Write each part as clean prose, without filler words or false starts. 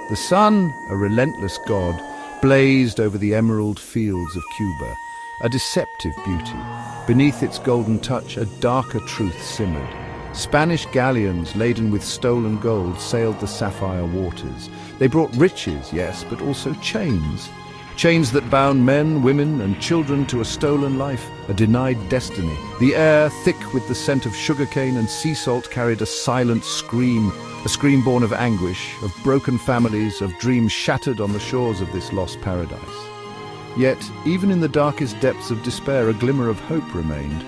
The sun, a relentless god, blazed over the emerald fields of Cuba, a deceptive beauty. Beneath its golden touch, a darker truth simmered. Spanish galleons laden with stolen gold sailed the sapphire waters. They brought riches, yes, but also chains. Chains that bound men, women, and children to a stolen life, a denied destiny. The air, thick with the scent of sugarcane and sea salt, carried a silent scream, a scream born of anguish, of broken families, of dreams shattered on the shores of this lost paradise. Yet, even in the darkest depths of despair, a glimmer of hope remained.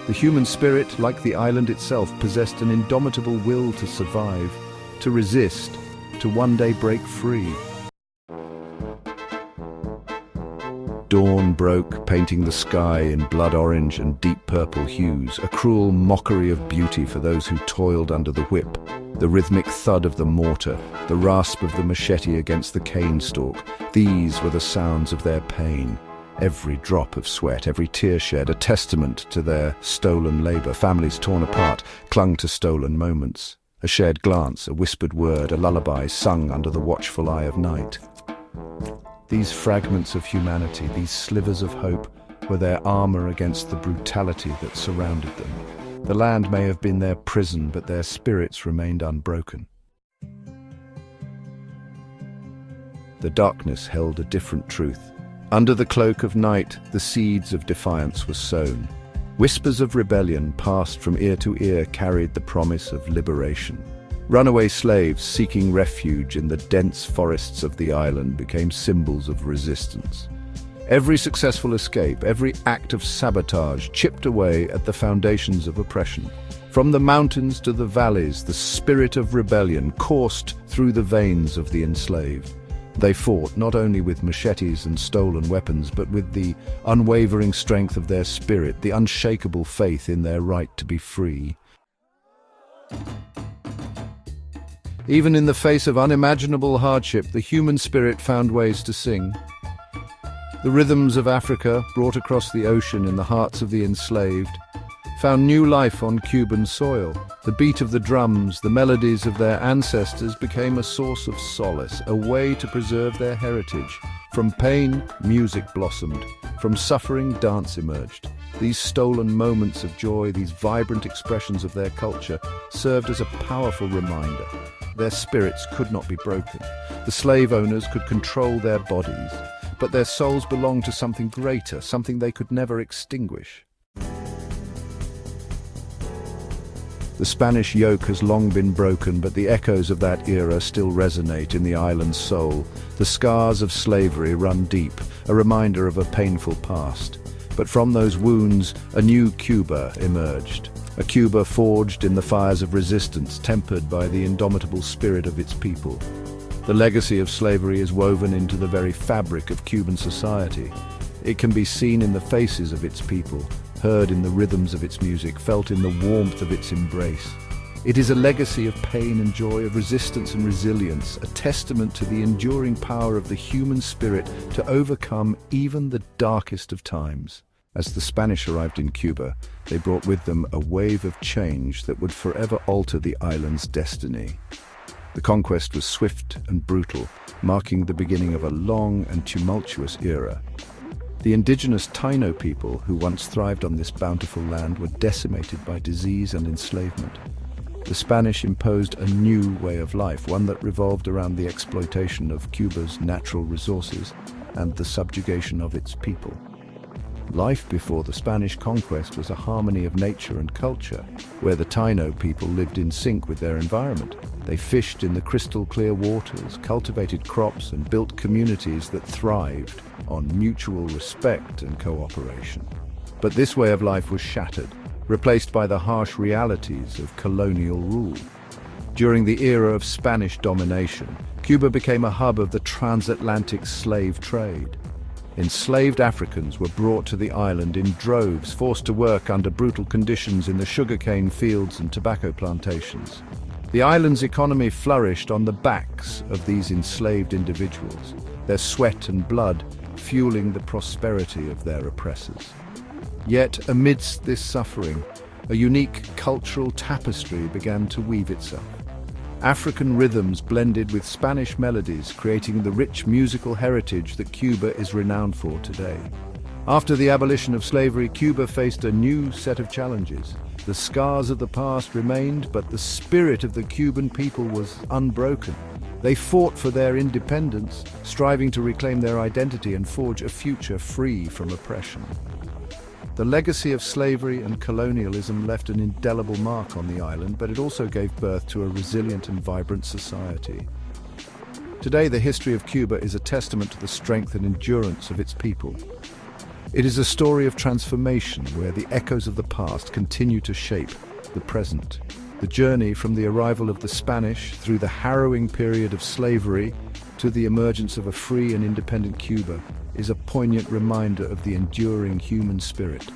The human spirit, like the island itself, possessed an indomitable will to survive, to resist, to one day break free. Dawn broke, painting the sky in blood orange and deep purple hues, a cruel mockery of beauty for those who toiled under the whip. The rhythmic thud of the mortar, the rasp of the machete against the cane stalk, these were the sounds of their pain. Every drop of sweat, every tear shed, a testament to their stolen labor. Families torn apart clung to stolen moments. A shared glance, a whispered word, a lullaby sung under the watchful eye of night. These fragments of humanity, these slivers of hope, were their armor against the brutality that surrounded them. The land may have been their prison, but their spirits remained unbroken. The darkness held a different truth. Under the cloak of night, the seeds of defiance were sown. Whispers of rebellion, passed from ear to ear, carried the promise of liberation. Runaway slaves seeking refuge in the dense forests of the island became symbols of resistance. Every successful escape, every act of sabotage chipped away at the foundations of oppression. From the mountains to the valleys, the spirit of rebellion coursed through the veins of the enslaved. They fought not only with machetes and stolen weapons, but with the unwavering strength of their spirit, the unshakable faith in their right to be free. Even in the face of unimaginable hardship, the human spirit found ways to sing. The rhythms of Africa, brought across the ocean in the hearts of the enslaved, found new life on Cuban soil. The beat of the drums, the melodies of their ancestors became a source of solace, a way to preserve their heritage. From pain, music blossomed. From suffering, dance emerged. These stolen moments of joy, these vibrant expressions of their culture, served as a powerful reminder. Their spirits could not be broken. The slave owners could control their bodies, but their souls belonged to something greater, something they could never extinguish. The Spanish yoke has long been broken, but the echoes of that era still resonate in the island's soul. The scars of slavery run deep, a reminder of a painful past. But from those wounds, a new Cuba emerged. A Cuba forged in the fires of resistance, tempered by the indomitable spirit of its people. The legacy of slavery is woven into the very fabric of Cuban society. It can be seen in the faces of its people, heard in the rhythms of its music, felt in the warmth of its embrace. It is a legacy of pain and joy, of resistance and resilience, a testament to the enduring power of the human spirit to overcome even the darkest of times. As the Spanish arrived in Cuba, they brought with them a wave of change that would forever alter the island's destiny. The conquest was swift and brutal, marking the beginning of a long and tumultuous era. The indigenous Taino people, who once thrived on this bountiful land, were decimated by disease and enslavement. The Spanish imposed a new way of life, one that revolved around the exploitation of Cuba's natural resources and the subjugation of its people. Life before the Spanish conquest was a harmony of nature and culture, where the Taino people lived in sync with their environment. They fished in the crystal-clear waters, cultivated crops, and built communities that thrived on mutual respect and cooperation. But this way of life was shattered, replaced by the harsh realities of colonial rule. During the era of Spanish domination, Cuba became a hub of the transatlantic slave trade. Enslaved Africans were brought to the island in droves, forced to work under brutal conditions in the sugarcane fields and tobacco plantations. The island's economy flourished on the backs of these enslaved individuals, their sweat and blood fueling the prosperity of their oppressors. Yet, amidst this suffering, a unique cultural tapestry began to weave itself. African rhythms blended with Spanish melodies, creating the rich musical heritage that Cuba is renowned for today. After the abolition of slavery, Cuba faced a new set of challenges. The scars of the past remained, but the spirit of the Cuban people was unbroken. They fought for their independence, striving to reclaim their identity and forge a future free from oppression. The legacy of slavery and colonialism left an indelible mark on the island, but it also gave birth to a resilient and vibrant society. Today, the history of Cuba is a testament to the strength and endurance of its people. It is a story of transformation where the echoes of the past continue to shape the present. The journey from the arrival of the Spanish through the harrowing period of slavery to the emergence of a free and independent Cuba is a poignant reminder of the enduring human spirit.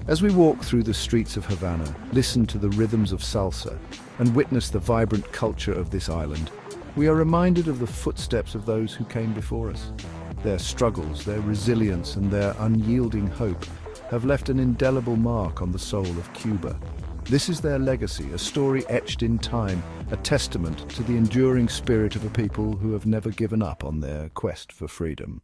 As we walk through the streets of Havana, listen to the rhythms of salsa, and witness the vibrant culture of this island, we are reminded of the footsteps of those who came before us. Their struggles, their resilience, and their unyielding hope have left an indelible mark on the soul of Cuba. This is their legacy, a story etched in time, a testament to the enduring spirit of a people who have never given up on their quest for freedom.